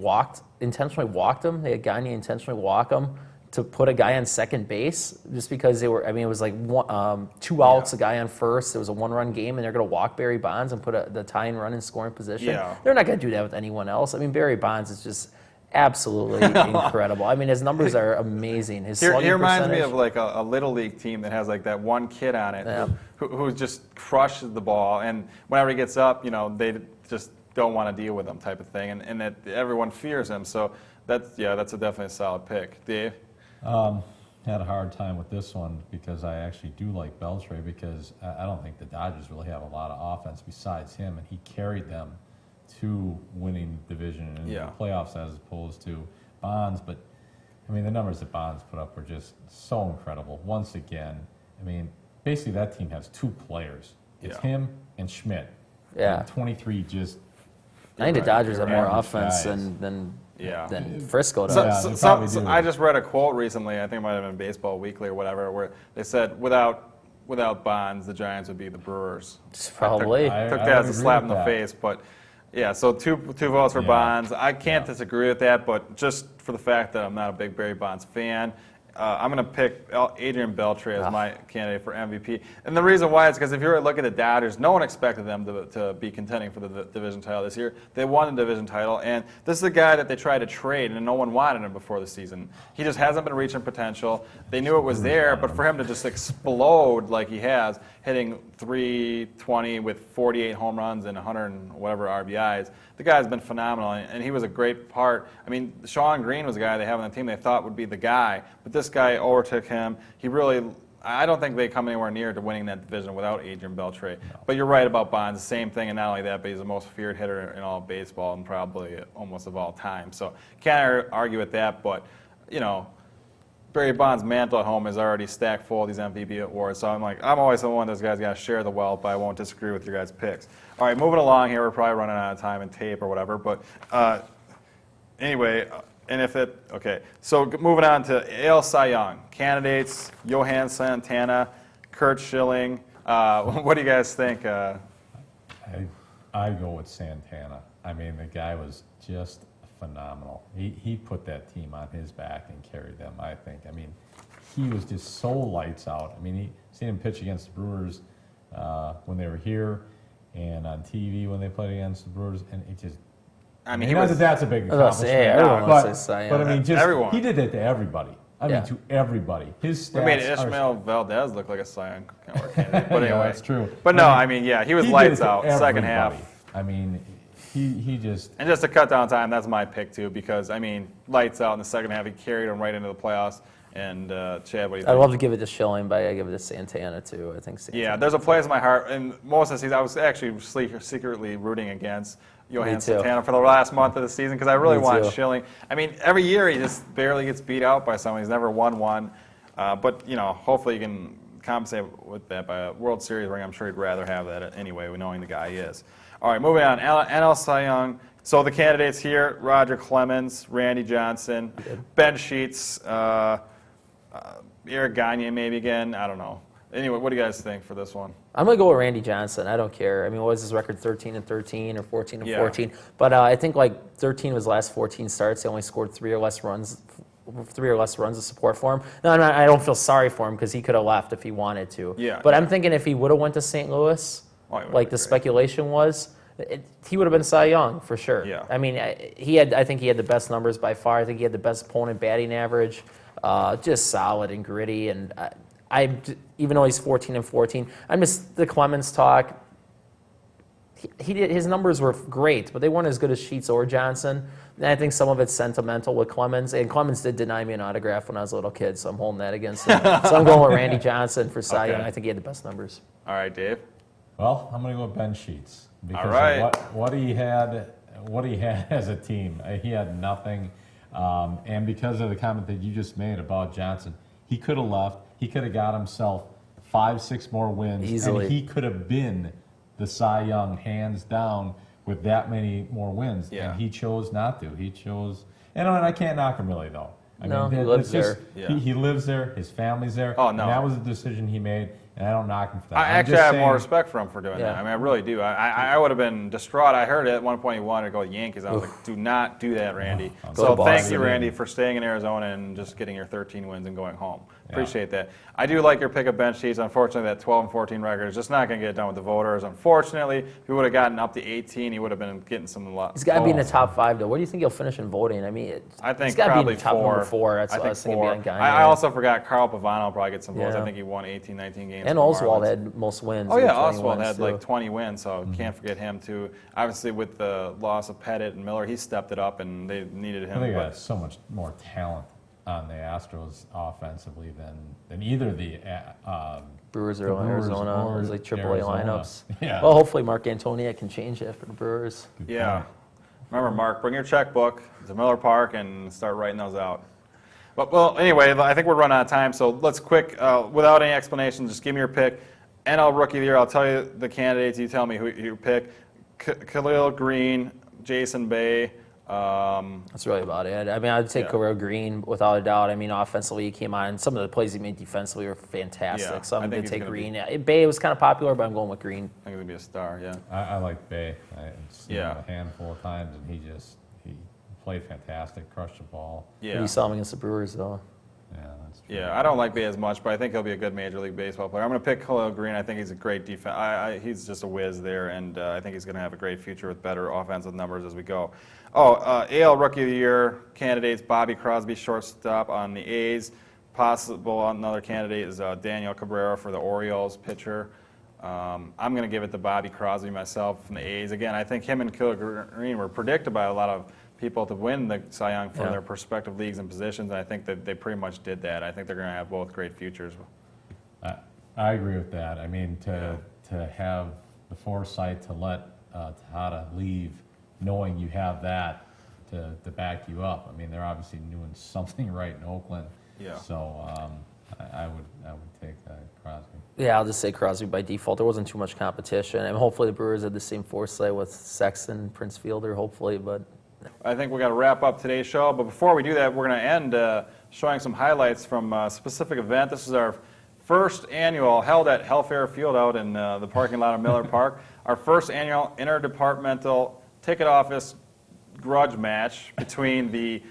intentionally walked him. They had Gagne intentionally walk him to put a guy on second base just because they were, I mean, it was like 2 outs, a guy on first. It was a 1-run game, and they're going to walk Barry Bonds and put the tying run in scoring position. Yeah. They're not going to do that with anyone else. I mean, Barry Bonds is just absolutely incredible. I mean, his numbers are amazing. His slugging he reminds percentage. me of like a little league team that has like that one kid on it who just crushes the ball, and whenever he gets up, you know, they just don't want to deal with him type of thing, and that everyone fears him. So that's definitely a solid pick. Dave? Had a hard time with this one because I actually do like Beltre, because I don't think the Dodgers really have a lot of offense besides him, and he carried them to winning the division and the playoffs as opposed to Bonds. But I mean, the numbers that Bonds put up were just so incredible. Once again, I mean, basically that team has 2 players. It's him and Schmidt. Yeah. And 23 just. I think the Dodgers have more offense than Frisco does. So I just read a quote recently, I think it might have been Baseball Weekly or whatever, where they said without Bonds, the Giants would be the Brewers. Probably. I took that as a slap in the face, but yeah, so two votes for Bonds. I can't disagree with that, but just for the fact that I'm not a big Barry Bonds fan, I'm going to pick Adrian Beltre as my candidate for MVP. And the reason why is because if you were to look at the Dodgers, no one expected them to be contending for the division title this year. They won the division title, and this is a guy that they tried to trade, and no one wanted him before the season. He just hasn't been reaching potential. They knew it was there, but for him to just explode like he has, hitting .320 with 48 home runs and 100 and whatever RBIs, the guy's been phenomenal, and he was a great part. I mean, Shawn Green was a guy they have on the team they thought would be the guy, but this guy overtook him. I don't think they come anywhere near to winning that division without Adrian Beltre. No. But you're right about Bonds, the same thing, and not only that, but he's the most feared hitter in all of baseball and probably almost of all time. So can't argue with that, but, you know, Barry Bonds' mantle at home is already stacked full of these MVP awards. So I'm always the one of those guys got to share the wealth, but I won't disagree with your guys' picks. All right, moving along here. We're probably running out of time and tape or whatever. But anyway, so moving on to AL Cy Young. Candidates, Johan Santana, Curt Schilling. What do you guys think? I go with Santana. I mean, the guy was just phenomenal. He put that team on his back and carried them, I think. I mean, he was just so lights out. I mean, seen him pitch against the Brewers when they were here and on TV when they played against the Brewers, and it just, I mean, that's a big accomplishment. But I mean, just everyone. He did it to everybody. I mean, to everybody. His stats. We made Ishmael Valdez look like a Cy Young candidate. But anyway, that's true. But no, I mean, he was lights out second half. I mean, he just. And just to cut down time, that's my pick too, because I mean, lights out in the second half. He carried him right into the playoffs. And Chad, what do you think? I'd love to give it to Schilling, but I give it to Santana too. I think Santana. Yeah, there's a place in my heart, and most of the season I was actually secretly rooting against Johan Santana for the last month of the season because I really wanted Schilling. I mean, every year he just barely gets beat out by someone. He's never won one. But, you know, hopefully you can compensate with that by a World Series ring. I'm sure he'd rather have that anyway, knowing the guy he is. All right, moving on. NL Cy Young So the candidates here: Roger Clemens, Randy Johnson, Ben Sheets, Eric Gagne maybe again. I don't know. Anyway, what do you guys think for this one? I'm going to go with Randy Johnson. I don't care. I mean, what was his record? 13-13 or 14-14? Yeah. But I think like 13 was the last 14 starts. They only scored 3 or less runs of support for him. No, I don't feel sorry for him because he could have left if he wanted to. Yeah, But yeah. I'm thinking if he would have went to St. Louis, Oh, he would've like been the great. speculation was, he would have been Cy Young for sure. Yeah. I mean, I think he had the best numbers by far. I think he had the best opponent batting average. Just solid and gritty. And even though he's 14-14, I miss the Clemens talk. His numbers were great, but they weren't as good as Sheets or Johnson. And I think some of it's sentimental with Clemens. And Clemens did deny me an autograph when I was a little kid, so I'm holding that against him. So I'm going with Randy Johnson for Cy Young. Okay. I think he had the best numbers. All right, Dave. Well, I'm going to go with Ben Sheets because All right. of what he had as a team. He had nothing, and because of the comment that you just made about Johnson, he could have left. He could have got himself 5-6 more wins, Easily. and he could have been the Cy Young hands down with that many more wins. Yeah. And he chose not to. He chose, and I can't knock him really though. No, he it's lives just- there. He, Yeah. he lives there. His family's there. Oh, no. And that was a decision he made, and I don't knock him for that. I I'm actually just have more saying- respect for him for doing Yeah. that. I mean, I really do. I would have been distraught. I heard at one point he wanted to go Yankees. I was like, do not do that, Randy. Go So to thank Boston. you, Randy, for staying in Arizona and just getting your 13 wins and going home. Appreciate that. I do like your pick of Ben Sheets. Unfortunately, that 12-14 record is just not going to get done with the voters. Unfortunately, if he would have gotten up to 18, he would have been getting some luck. He's got to be in the top 5, though. Where do you think he'll finish in voting? I mean, I think he's got to be probably in the top number 4. That's what I was thinking. four. Behind Gagne. I also forgot Carl Pavano will probably get some votes. Yeah. I think he won 18, 19 games. And for the Oswald Marlins. had most wins. Oh with yeah, 20 Oswald wins, had too. like 20 wins, so can't forget him too. Obviously, with the loss of Pettit and Miller, he stepped it up, and they needed him. I think but- got so much more talent on the Astros offensively than either the Brewers the or Brewers Arizona. or It was like AAA Arizona. lineups. Yeah. Well, hopefully Mark Antoniuk can change that for the Brewers. Yeah. Remember, Mark, bring your checkbook to Miller Park and start writing those out. But, well, anyway, I think we're running out of time, so let's quick, without any explanation, just give me your pick. NL Rookie of the Year, I'll tell you the candidates, you tell me who you pick. Khalil Green, Jason Bay. That's really about it. I mean, I'd take Yeah. Khalil Green without a doubt. I mean, offensively, he came on. Some of the plays he made defensively were fantastic. Yeah, So I I'm think going to he's take gonna be- Green. Bay was kind of popular, but I'm going with Green. I think he's going to be a star, yeah. I like Bay. I've seen Yeah. him a handful of times, and he played fantastic, crushed the ball. Yeah. You saw him against the Brewers, though. Yeah, that's true. Yeah, I don't like Bay as much, but I think he'll be a good Major League Baseball player. I'm going to pick Khalil Green. I think he's a great defense. He's just a whiz there, and I think he's going to have a great future with better offensive numbers as we go. AL Rookie of the Year candidates: Bobby Crosby, shortstop on the A's. Possible another candidate is Daniel Cabrera for the Orioles, pitcher. I'm going to give it to Bobby Crosby myself from the A's. Again, I think him and Khalil Green were predicted by a lot of people to win the Cy Young for Yeah. their respective leagues and positions, and I think that they pretty much did that. I think they're going to have both great futures. I agree with that. I mean, to have the foresight to let Tejada leave, knowing you have that to back you up. I mean, they're obviously doing something right in Oakland. Yeah. So I would take Crosby. Yeah, I'll just say Crosby by default. There wasn't too much competition. And hopefully the Brewers had the same foresight with Sexton, Prince Fielder, hopefully. But I think we got to wrap up today's show, but before we do that, we're going to end showing some highlights from a specific event. This is our first annual, held at Hellfair Field out in the parking lot of Miller Park, our first annual interdepartmental ticket office grudge match between the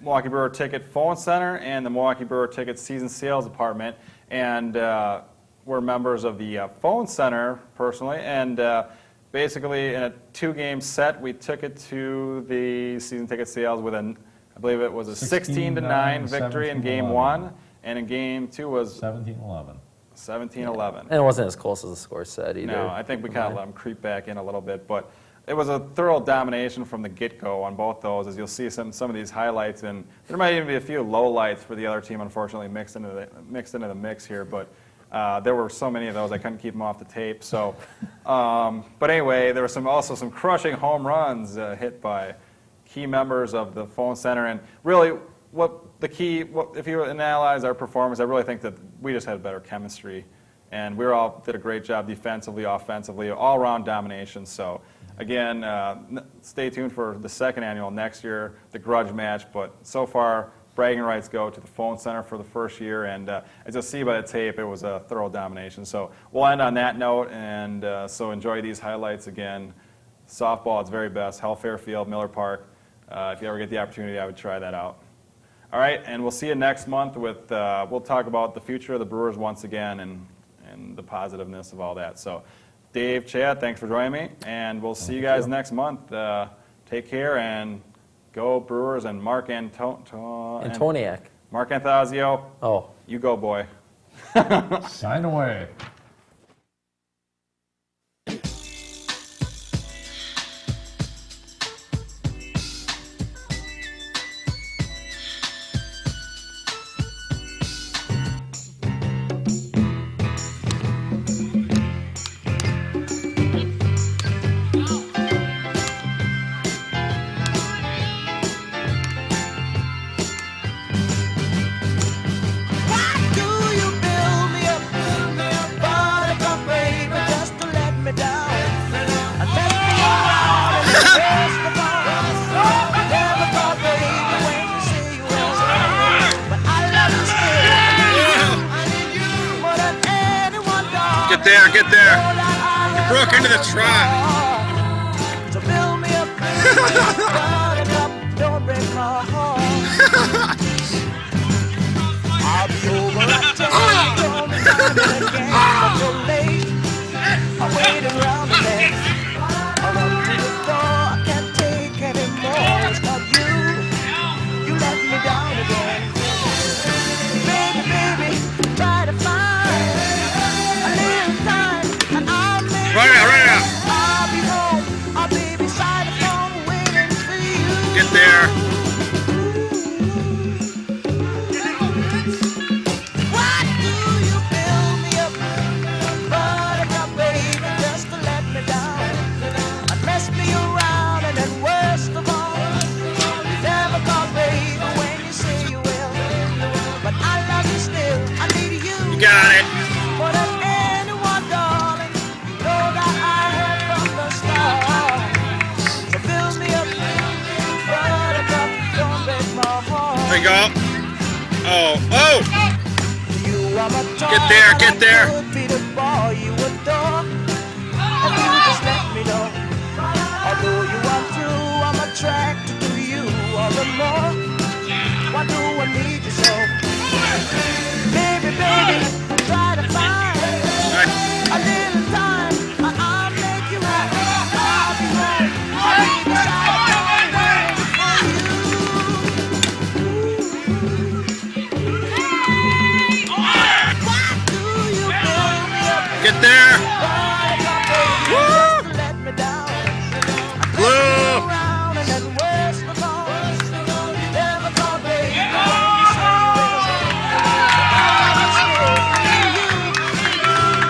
Milwaukee Brewer Ticket Phone Center and the Milwaukee Brewer Ticket Season Sales Department. And we're members of the Phone Center personally, and basically in a 2-game set, we took it to the season ticket sales with I believe it was a 16-9 victory in Game 1, and in Game 2 was 17-11. 17-11. and it wasn't as close as the score said either. No, I think we kind of let them creep back in a little bit, but it was a thorough domination from the get-go on both those, as you'll see some of these highlights, and there might even be a few lowlights for the other team, unfortunately, mixed into the mix here, but there were so many of those I couldn't keep them off the tape. So, but anyway, there were also some crushing home runs hit by key members of the Phone Center, and really, if you analyze our performance, I really think that we just had better chemistry, and we all did a great job defensively, offensively, all-around domination. So, again, stay tuned for the second annual next year, the grudge match. But so far, bragging rights go to the phone center for the first year, and as you'll see by the tape, it was a thorough domination. So we'll end on that note, and so enjoy these highlights again. Softball, its very best, Hellfair Field, Miller Park. If you ever get the opportunity, I would try that out. All right, and we'll see you next month with, we'll talk about the future of the Brewers once again and the positiveness of all that. So Dave, Chad, thanks for joining me, and we'll see you guys next month. Take care, and go Brewers, and Mark Antoniak. Mark Anthasio. Oh. You go, boy. Sign away. Get there. You broke into the trot. Don't break my heart. I'll be over at 10. Don't be coming again. But you're late. I'm waiting around the bend. I run through the door. I can't take anymore. It's not you. You let me down again. Baby, baby, try to find a little time, and I'll make Right now. I'll be home. I'll be beside the phone waiting for you. Get there. Why do you fill me up, buttercup baby, just to let me down? And mess me around, and then worst of all, you never call baby when you say you will. But I love you still, I need you. You got it. More than anyone, darling, you know that I have from the start. So fill me up, buttercup, don't break my heart. There you go. Oh. You are my Get there, get there. I could be the boy you adore, and you just let me know. Although you are true, I'm attracted to you all the more. Why do I need you so? Baby, try to find a little time, and I'll make you happy. I'll be home, I'll be beside the phone waiting for you. Why do you fill me up? Get there. Just to let me down. Blue. Around, and then worst of all, you never call baby.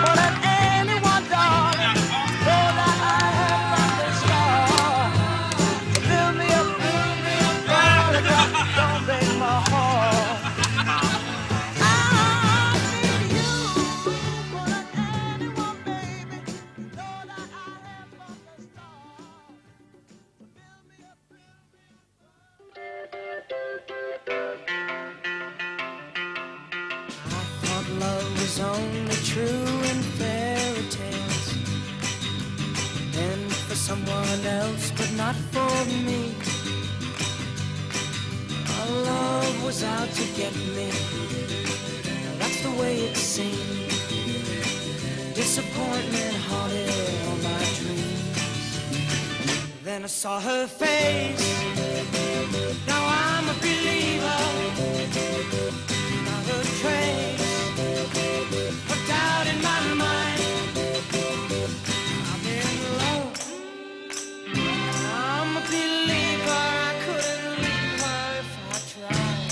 More than anyone, darling, know that I have from the start. So fill me up, buttercup, don't break my heart. I need you more than anyone, baby. Know that I have from the start. So fill me up. I thought love was only true in fairy tales, and for someone else, but not for me. Our love was out to get me. That's the way it seemed. Disappointment haunted all my dreams. Then I saw her face. Now I'm a believer. Not a trace of doubt in my mind. I'm in love. I'm a believer. I couldn't leave her if I tried.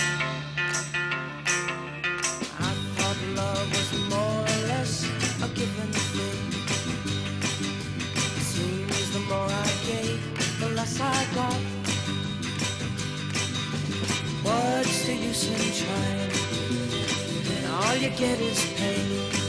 I thought love was more or less a given thing. It seems the more I gave, the less I got. What's the use in trying? And all you get is pain.